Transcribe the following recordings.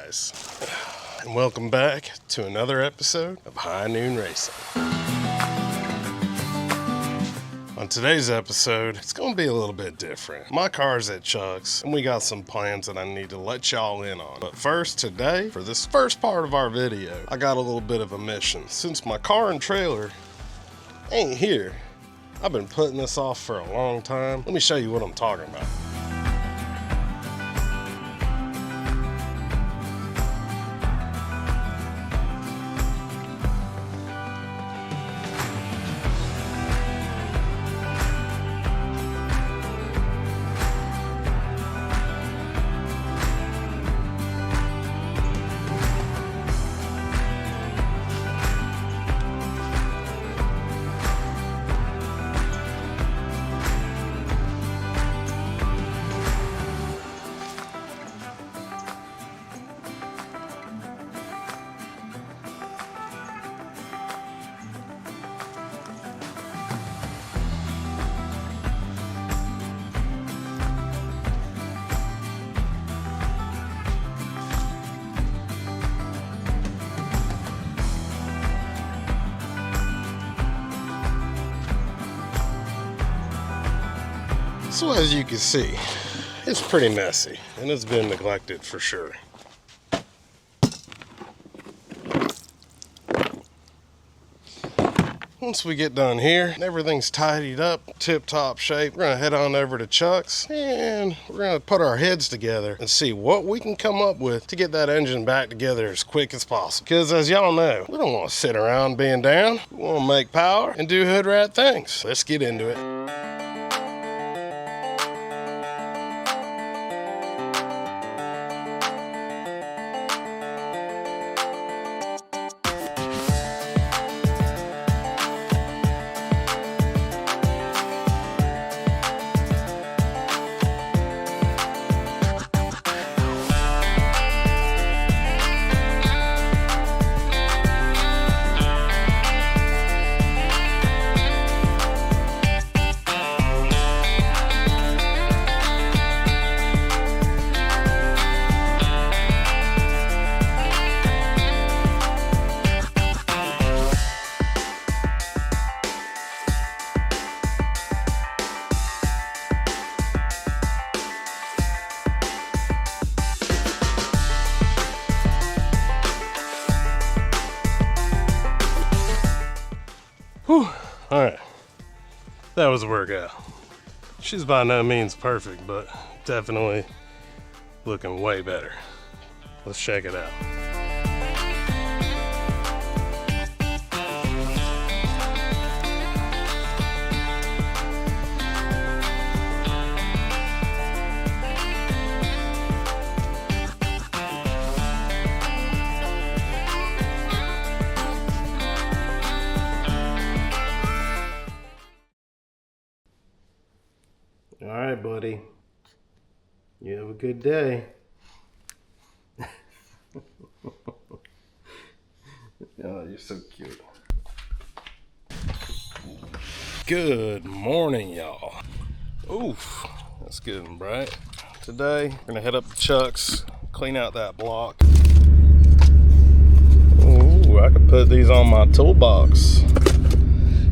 guys, and welcome back to another episode of High Noon Racing. On today's episode, it's going to be a little bit different. My car's at Chuck's, and we got some plans that I need to let y'all in on. But first, today, for this first part of our video, I got a little bit of a mission. Since my car and trailer ain't here, I've been putting this off for a long time. Let me show you what I'm talking about. So as you can see, it's pretty messy and it's been neglected for sure. Once we get done here and everything's tidied up, tip-top shape, we're gonna head on over to Chuck's and we're gonna put our heads together and see what we can come up with to get that engine back together as quick as possible. Because as y'all know, we don't want to sit around being down. We want to make power and do hood rat things. Let's get into it. Whew. Alright, that was a workout. She's by no means perfect, but definitely looking way better. Let's check it out. All right, buddy. You have a good day. Oh, you're so cute. Good morning, y'all. Oof, that's good and bright. Today, we're gonna head up to Chuck's, clean out that block. Ooh, I could put these on my toolbox.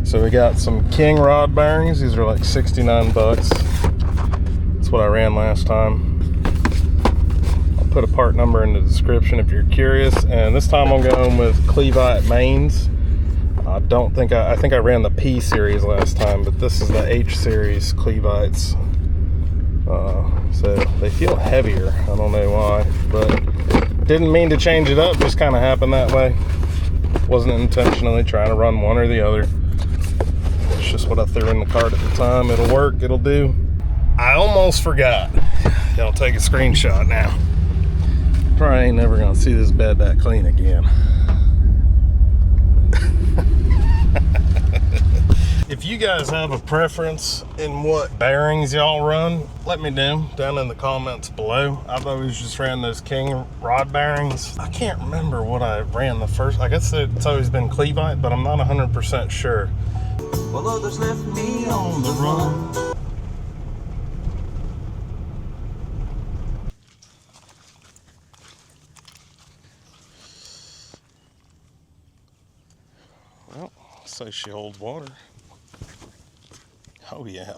So we got some King rod bearings. These are like 69 bucks. That's what I ran last time. I'll put a part number in the description if you're curious. And this time I'm going with Clevite mains. I think I ran the P series last time, but this is the H series Clevites. So they feel heavier. I don't know why, but didn't mean to change it up. Just kind of happened that way. Wasn't intentionally trying to run one or the other. It's just what I threw in the cart at the time. It'll work, it'll do. I almost forgot. Y'all take a screenshot now. Probably ain't never gonna see this bed that clean again. If you guys have a preference in what bearings y'all run, let me know down in the comments below. I've always just ran those King rod bearings. I can't remember what I ran the first. I guess it's always been Clevite, but I'm not 100% sure. Well, others left me on the run. So she holds water. Oh yeah.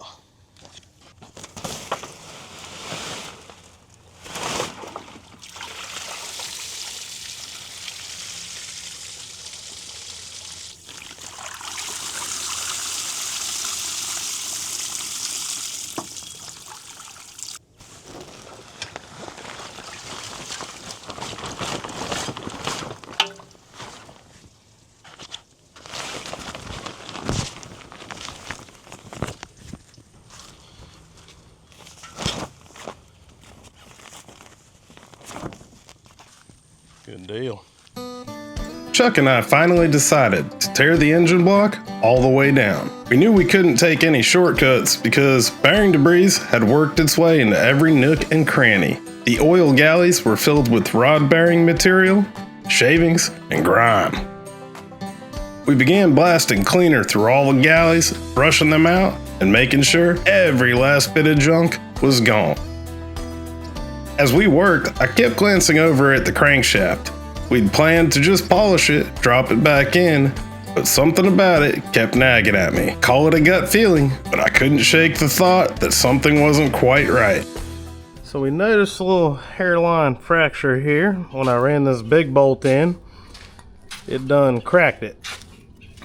Good deal. Chuck and I finally decided to tear the engine block all the way down. We knew we couldn't take any shortcuts because bearing debris had worked its way into every nook and cranny. The oil galleys were filled with rod bearing material, shavings, and grime. We began blasting cleaner through all the galleys, brushing them out, and making sure every last bit of junk was gone. As we worked, I kept glancing over at the crankshaft. We'd planned to just polish it, drop it back in, but something about it kept nagging at me. Call it a gut feeling, but I couldn't shake the thought that something wasn't quite right. So we noticed a little hairline fracture here. When I ran this big bolt in, it done cracked it.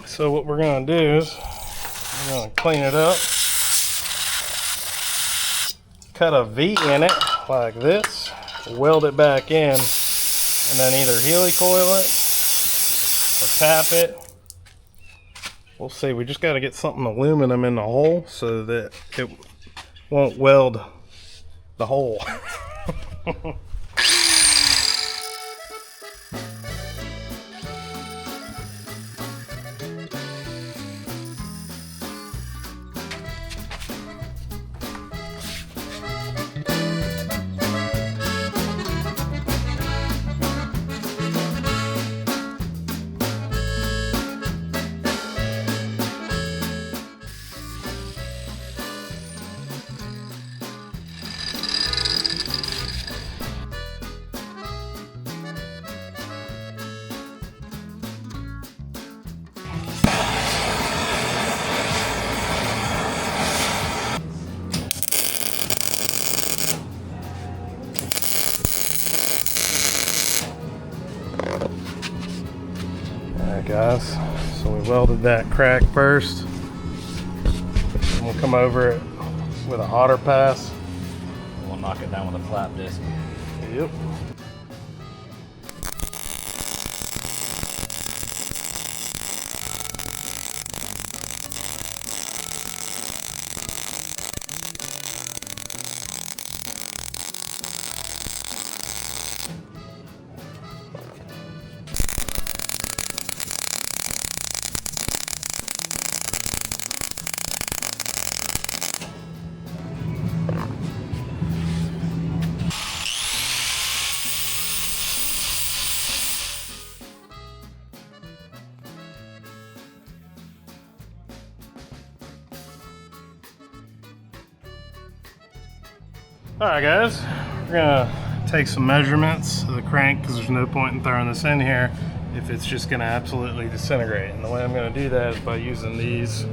So what we're gonna do is we're gonna clean it up, cut a V in it like this, weld it back in, and then either helicoil it or tap it. We'll see. We just got to get something aluminum in the hole so that it won't weld the hole. Alright guys, so we welded that crack first. And we'll come over it with a otter pass. We'll knock it down with a flap disc. Yep. Alright guys, we're gonna take some measurements of the crank because there's no point in throwing this in here if it's just gonna absolutely disintegrate. And the way I'm gonna do that is by using these.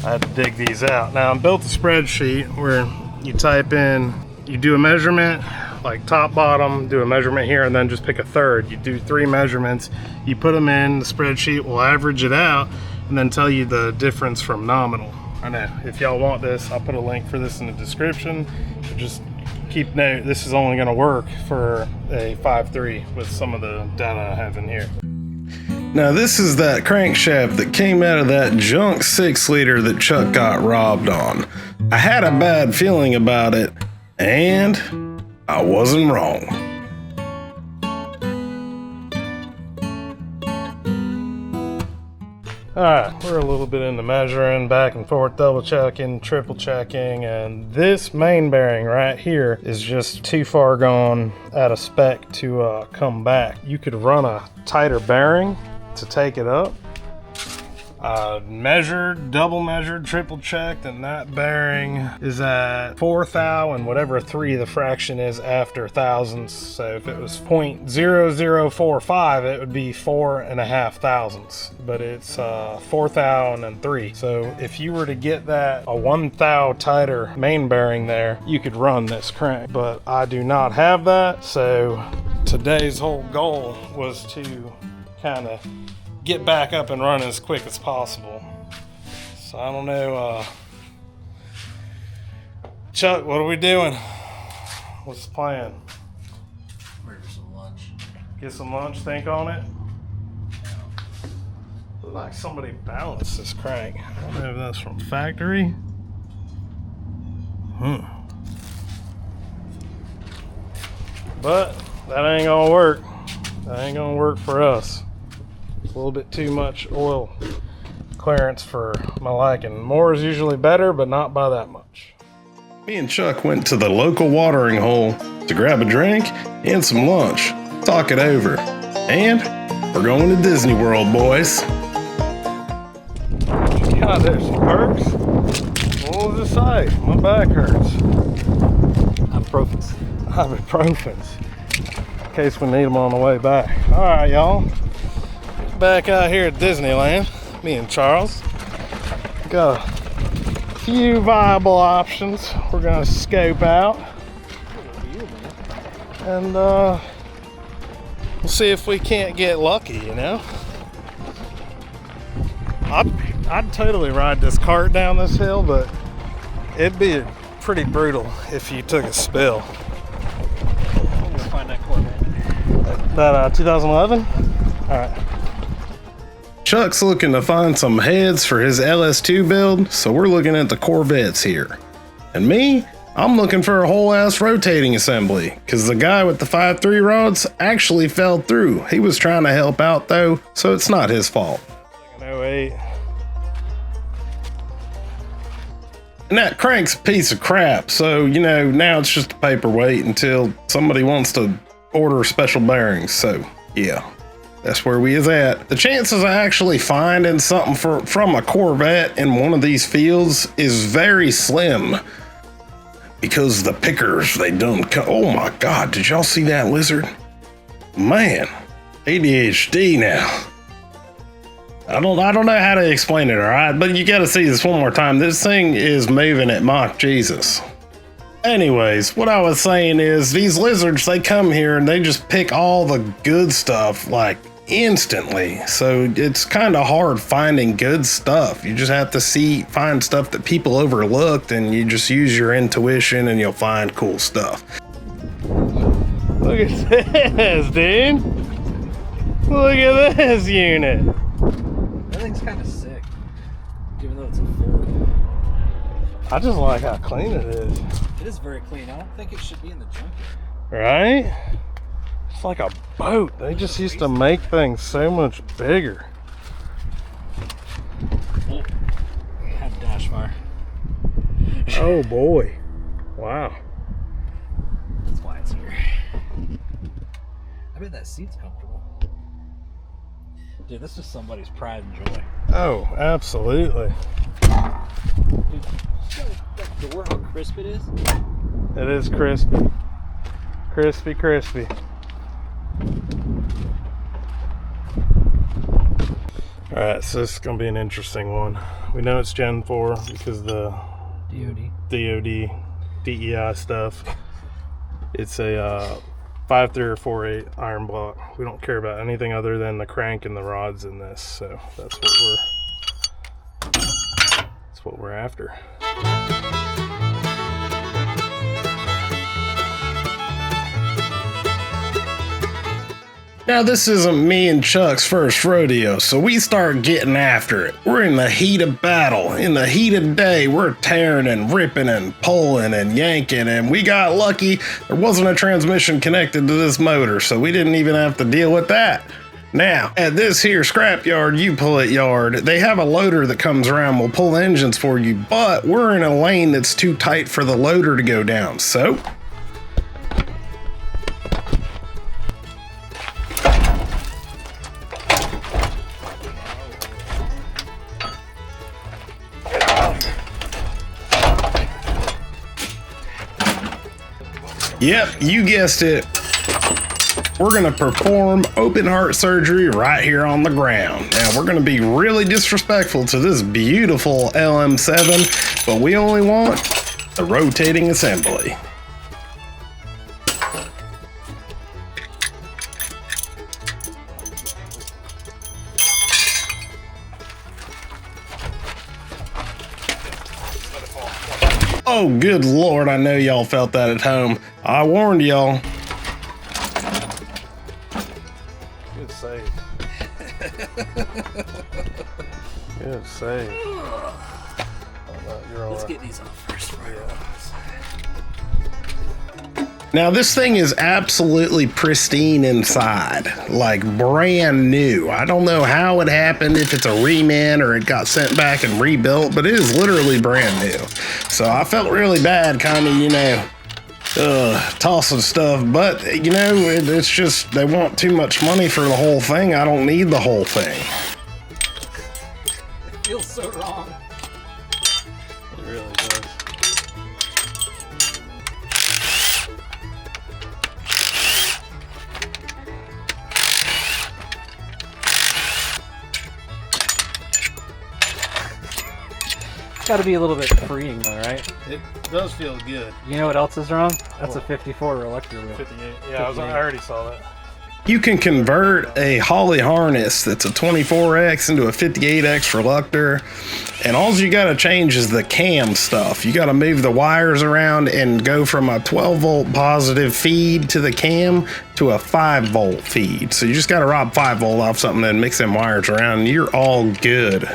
I had to dig these out. Now I built a spreadsheet where you type in, you do a measurement, like top, bottom, do a measurement here, and then just pick a third. You do 3 measurements, you put them in, the spreadsheet will average it out and then tell you the difference from nominal. I know, if y'all want this, I'll put a link for this in the description. But just keep note, this is only gonna work for a 5.3 with some of the data I have in here. Now this is that crankshaft that came out of that junk 6-liter that Chuck got robbed on. I had a bad feeling about it, and I wasn't wrong. Alright, we're a little bit into measuring, back and forth, double checking, triple checking, and this main bearing right here is just too far gone out of spec to come back. You could run a tighter bearing to take it up, Measured, double measured, triple checked, and that bearing is at 4 thou and whatever 3 the fraction is after thousandths. So if it was 0.0045, it would be 4.5 thousandths, but it's 4 thou and then 3. So if you were to get that a 1 thou tighter main bearing there, you could run this crank, but I do not have that. So today's whole goal was to kind of get back up and running as quick as possible. So I don't know, Chuck, what are we doing? What's the plan? Order some lunch. Get some lunch, think on it? Look like somebody balanced this crank. I don't know if that's from factory. But that ain't gonna work. That ain't gonna work for us. It's a little bit too much oil clearance for my liking. More is usually better, but not by that much. Me and Chuck went to the local watering hole to grab a drink and some lunch, talk it over, and we're going to Disney World, boys. God, there's some perks. What was it say? My back hurts. Ibuprofens. Ibuprofens. In case we need them on the way back. All right, y'all. Back out here at Disneyland, me and Charles got a few viable options we're gonna scope out, and we'll see if we can't get lucky, you know. I'd totally ride this cart down this hill, but it'd be pretty brutal if you took a spill. Let's find that Corvette. That 2011? All right. Chuck's looking to find some heads for his LS2 build, so we're looking at the Corvettes here. And me, I'm looking for a whole ass rotating assembly, because the guy with the 5.3 rods actually fell through. He was trying to help out though, so it's not his fault. Like an 08. And that crank's a piece of crap, so you know, now it's just a paperweight until somebody wants to order special bearings, so yeah. That's where we is at. The chances of actually finding something from a Corvette in one of these fields is very slim, because the pickers, they done oh my God, did y'all see that lizard? Man, ADHD now. I don't know how to explain it, all right? But you gotta see this one more time. This thing is moving at Mach Jesus. Anyways, what I was saying is these lizards, they come here and they just pick all the good stuff like instantly. So it's kind of hard finding good stuff. You just have to find stuff that people overlooked, and you just use your intuition and you'll find cool stuff. Look at this, dude. Look at this unit. That thing's kind of sick, even though it's a Ford. I just like how clean it is. It is very clean. I don't think it should be in the junkyard. Right? It's like a boat. They just used to make things so much bigger. Oh, had a dash fire. Oh boy. Wow. That's why it's here. I bet that seat's comfortable. Dude, this is somebody's pride and joy. Oh, absolutely. Dude, that door, how crisp it is? It is crispy. Crispy, crispy. Alright, so this is going to be an interesting one. We know it's Gen 4 because the DOD, DEI stuff. It's a 5.3 or 4.8 iron block. We don't care about anything other than the crank and the rods in this, so that's what we're after. Now this isn't me and Chuck's first rodeo, so we start getting after it. We're in the heat of battle. In the heat of day, we're tearing and ripping and pulling and yanking, and we got lucky there wasn't a transmission connected to this motor, so we didn't even have to deal with that. Now, at this here scrapyard, you pull it yard, they have a loader that comes around, will pull engines for you, but we're in a lane that's too tight for the loader to go down, so Yep, you guessed it. We're gonna perform open heart surgery right here on the ground. Now we're gonna be really disrespectful to this beautiful LM7, but we only want the rotating assembly. Oh, good Lord, I know y'all felt that at home. I warned y'all. Good save. Good save. Let's get these off first. Now this thing is absolutely pristine inside, like brand new. I don't know how it happened, if it's a reman or it got sent back and rebuilt, but it is literally brand new. So I felt really bad kind of, you know, tossing stuff, but you know, it's just, they want too much money for the whole thing. I don't need the whole thing. It feels so wrong. It really does. Got to be a little bit freeing though, right? It does feel good. You know what else is wrong? That's a 54 electro wheel. 58. Yeah, 58. I already saw that. You can convert a Holley harness that's a 24X into a 58X reluctor, and all you got to change is the cam stuff. You got to move the wires around and go from a 12 volt positive feed to the cam to a 5 volt feed. So you just got to rob 5 volt off something and mix them wires around, and you're all good.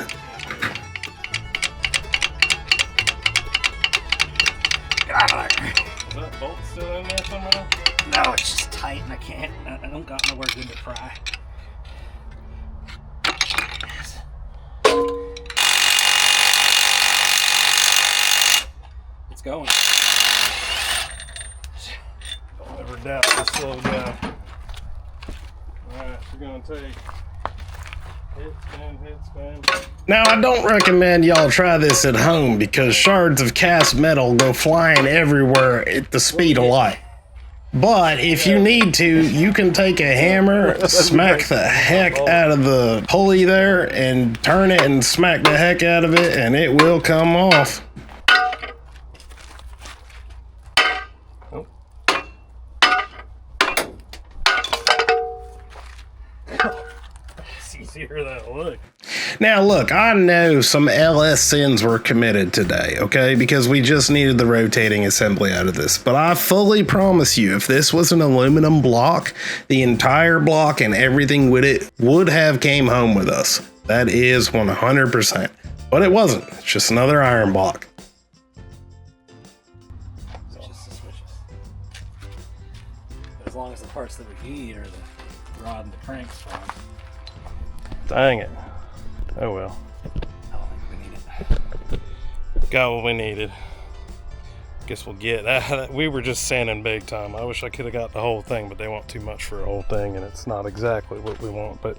No, it's just tight and I don't got nowhere good to pry. It's going. Don't ever doubt this slow down. Alright, we're gonna take hit, spin. Now I don't recommend y'all try this at home because shards of cast metal go flying everywhere at the speed of light. But if you need to, you can take a hammer, smack the heck out of the pulley there, and turn it and smack the heck out of it, and it will come off. Oh. It's easier than it looks. Now look, I know some LS sins were committed today, okay? Because we just needed the rotating assembly out of this. But I fully promise you, if this was an aluminum block, the entire block and everything with it would have came home with us. That is 100%. But it wasn't. It's just another iron block. Just suspicious. But as long as the parts that we need are the rod and the crank's fine. Dang it. Oh well. I don't think we need it. Got what we needed. Guess we'll get that. We were just sanding big time. I wish I could have got the whole thing, but they want too much for a whole thing, and it's not exactly what we want. But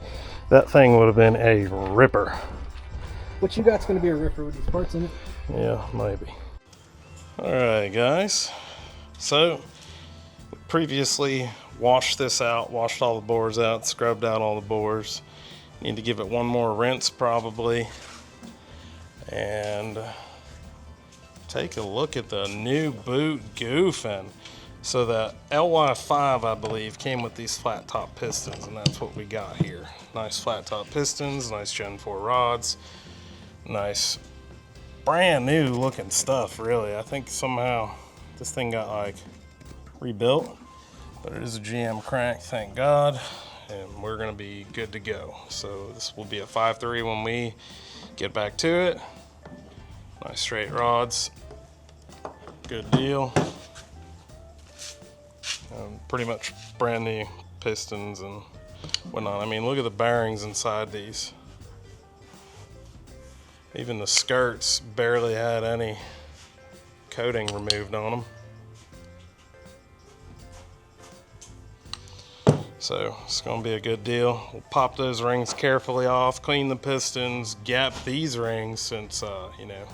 that thing would have been a ripper. What you got's going to be a ripper with these parts in it? Yeah, maybe. All right, guys. So, previously washed this out, washed all the boards out, scrubbed out all the bores. Need to give it one more rinse probably, and take a look at the new boot goofing. So the LY5, I believe, came with these flat top pistons, and that's what we got here. Nice flat top pistons, nice Gen 4 rods, nice brand new looking stuff, really. I think somehow this thing got like rebuilt, but it is a GM crank, thank God. And we're gonna be good to go. So this will be a 5.3 when we get back to it. Nice straight rods, good deal. Pretty much brand new pistons and whatnot. I mean, look at the bearings inside these. Even the skirts barely had any coating removed on them. So it's gonna be a good deal. We'll pop those rings carefully off, clean the pistons, gap these rings since you know,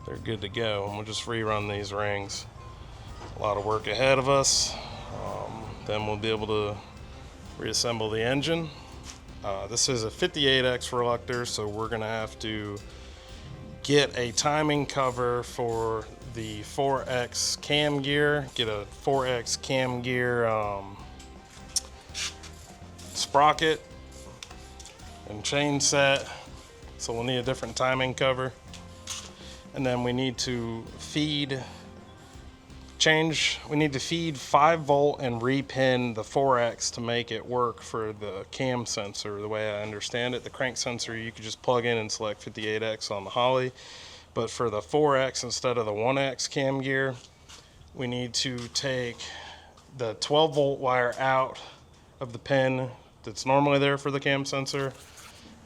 they're good to go. And we'll just rerun these rings A lot of work ahead of us. Then we'll be able to reassemble the engine. This is a 58X reluctor, so we're gonna have to get a timing cover for the 4X cam gear, get a 4X cam gear sprocket and chain set. So we'll need a different timing cover. And then we need to feed 5-volt and repin the 4X to make it work for the cam sensor. The way I understand it, the crank sensor you could just plug in and select 58X on the Holley, but for the 4X instead of the 1X cam gear, we need to take the 12-volt wire out of the pin that's normally there for the cam sensor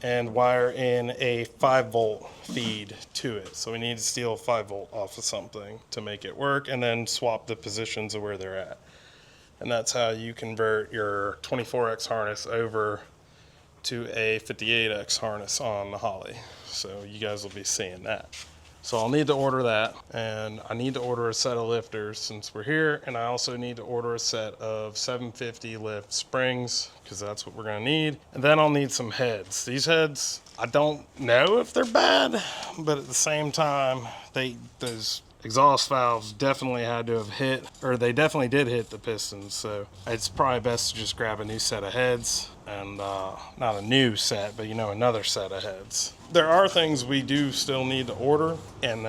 and wire in a 5-volt feed to it. So we need to steal a 5-volt off of something to make it work, and then swap the positions of where they're at. And that's how you convert your 24X harness over to a 58X harness on the Holley. So you guys will be seeing that. So I'll need to order that, and I need to order a set of lifters since we're here, and I also need to order a set of 750 lift springs because that's what we're gonna need. And then I'll need some heads. These heads, I don't know if they're bad, but at the same time, those exhaust valves definitely had to have hit, or they definitely did hit the pistons. So it's probably best to just grab a new set of heads, and not a new set, but another set of heads. There are things we do still need to order, and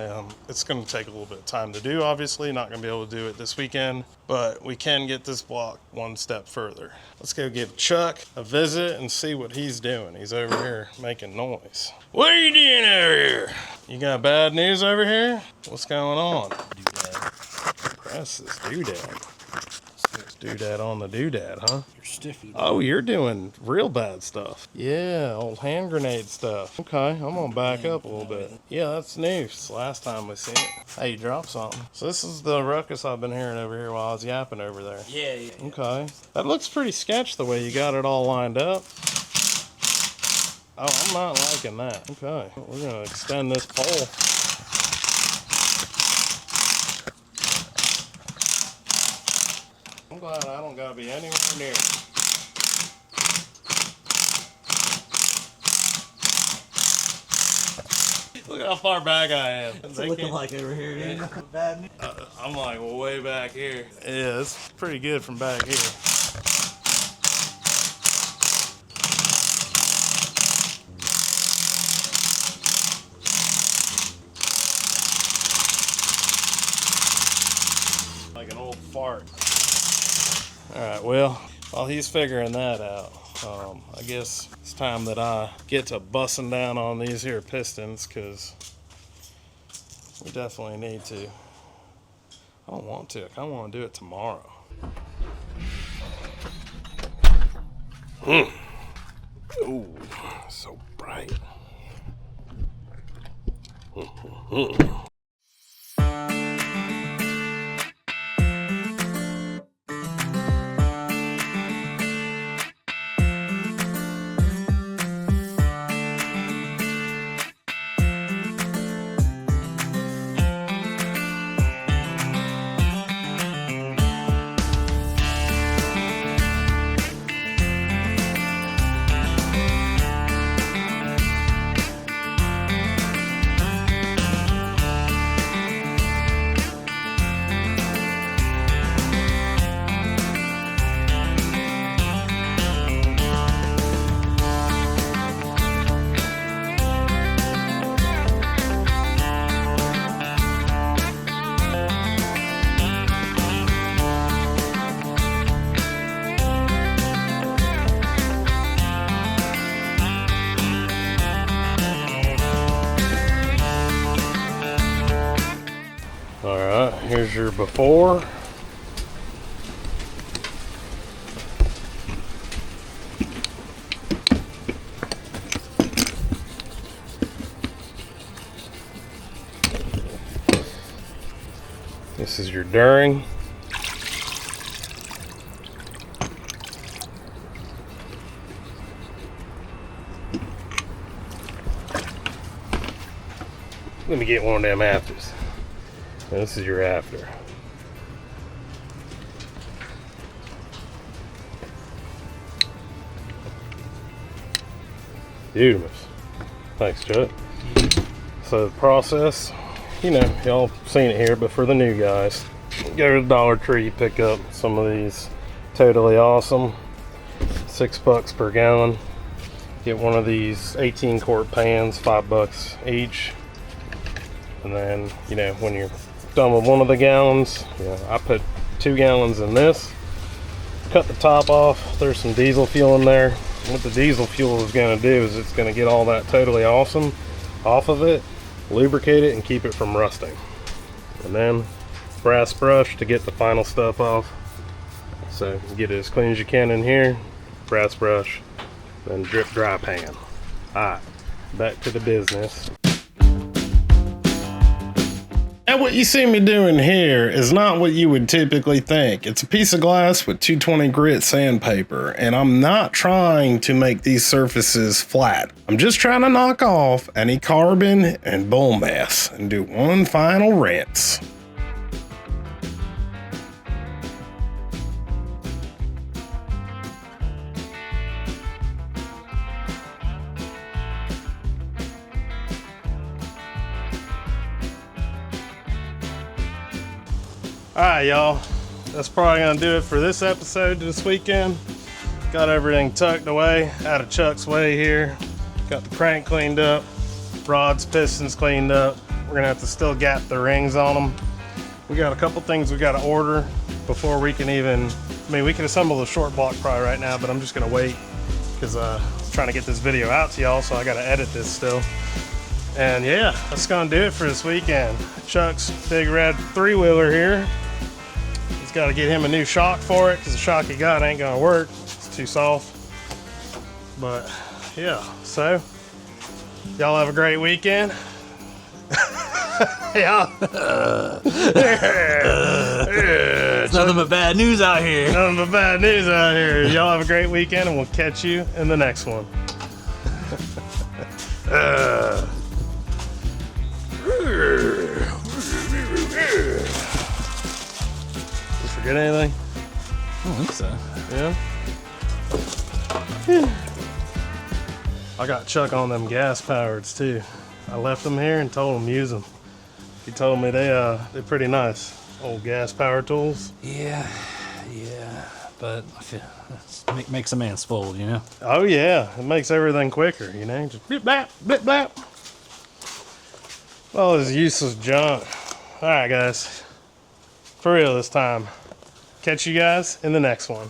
it's going to take a little bit of time to do, obviously. Not going to be able to do it this weekend, but we can get this block one step further. Let's go give Chuck a visit and see what he's doing. He's over here making noise. What are you doing over here? You got bad news over here? What's going on? Doodad. Press this doodad. Doodad on the doodad, huh? You're stiffy. Oh, you're doing real bad stuff. Yeah, old hand grenade stuff. Okay, I'm gonna back up a little bit. Yeah, that's new. It's the last time we seen it. Hey, you dropped something. So this is the ruckus I've been hearing over here while I was yapping over there. Yeah. Okay. That looks pretty sketch the way you got it all lined up. Oh, I'm not liking that. Okay, we're gonna extend this pole. I'm glad I don't gotta be anywhere near it. Look how far back I am. What's it looking like over here, dude? Bad news. I'm like way back here. Yeah, it's pretty good from back here. Like an old fart. Alright, well, while he's figuring that out, I guess it's time that I get to busting down on these here pistons, because we definitely need to. I don't want to. I kind of want to do it tomorrow. Ooh, so bright. Alright, here's your before. This is your during. Let me get one of them afters. This is your after. Beautiful. Thanks, Chuck. So the process, you know, y'all seen it here, but for the new guys, go to the Dollar Tree, pick up some of these Totally Awesome, $6 per gallon. Get one of these 18 quart pans, $5 each. And then, you know, when you're done with one of the gallons, you know, I put 2 gallons in this. Cut the top off. There's some diesel fuel in there. What the diesel fuel is going to do is it's going to get all that Totally Awesome off of it, lubricate it, and keep it from rusting. And then brass brush to get the final stuff off. So you get it as clean as you can in here. Brass brush, then drip dry pan. Alright, back to the business. And what you see me doing here is not what you would typically think. It's a piece of glass with 220 grit sandpaper, and I'm not trying to make these surfaces flat. I'm just trying to knock off any carbon and bull mess and do one final rinse. Alright, y'all, that's probably gonna do it for this episode this weekend. Got everything tucked away out of Chuck's way here. Got the crank cleaned up, rods, pistons cleaned up. We're gonna have to still gap the rings on them. We got a couple things we gotta order before we can even, I mean, we can assemble the short block probably right now, but I'm just gonna wait because I'm trying to get this video out to y'all, so I gotta edit this still. And yeah, that's gonna do it for this weekend. Chuck's big red 3-wheeler here. He's got to get him a new shock for it because the shock he got ain't gonna work. It's too soft. But yeah, so y'all have a great weekend. Yeah. It's nothing but bad news out here. Nothing but bad news out here. Y'all have a great weekend, and we'll catch you in the next one. Forget anything? I don't think so. Yeah? I got Chuck on them gas powereds too. I left them here and told him use them. He told me they're pretty nice. Old gas power tools. Yeah, but I feel it makes a man spoiled, you know? Oh yeah, it makes everything quicker, you know? Just blip blap, blip blap. All this useless junk. Alright guys, for real this time. Catch you guys in the next one.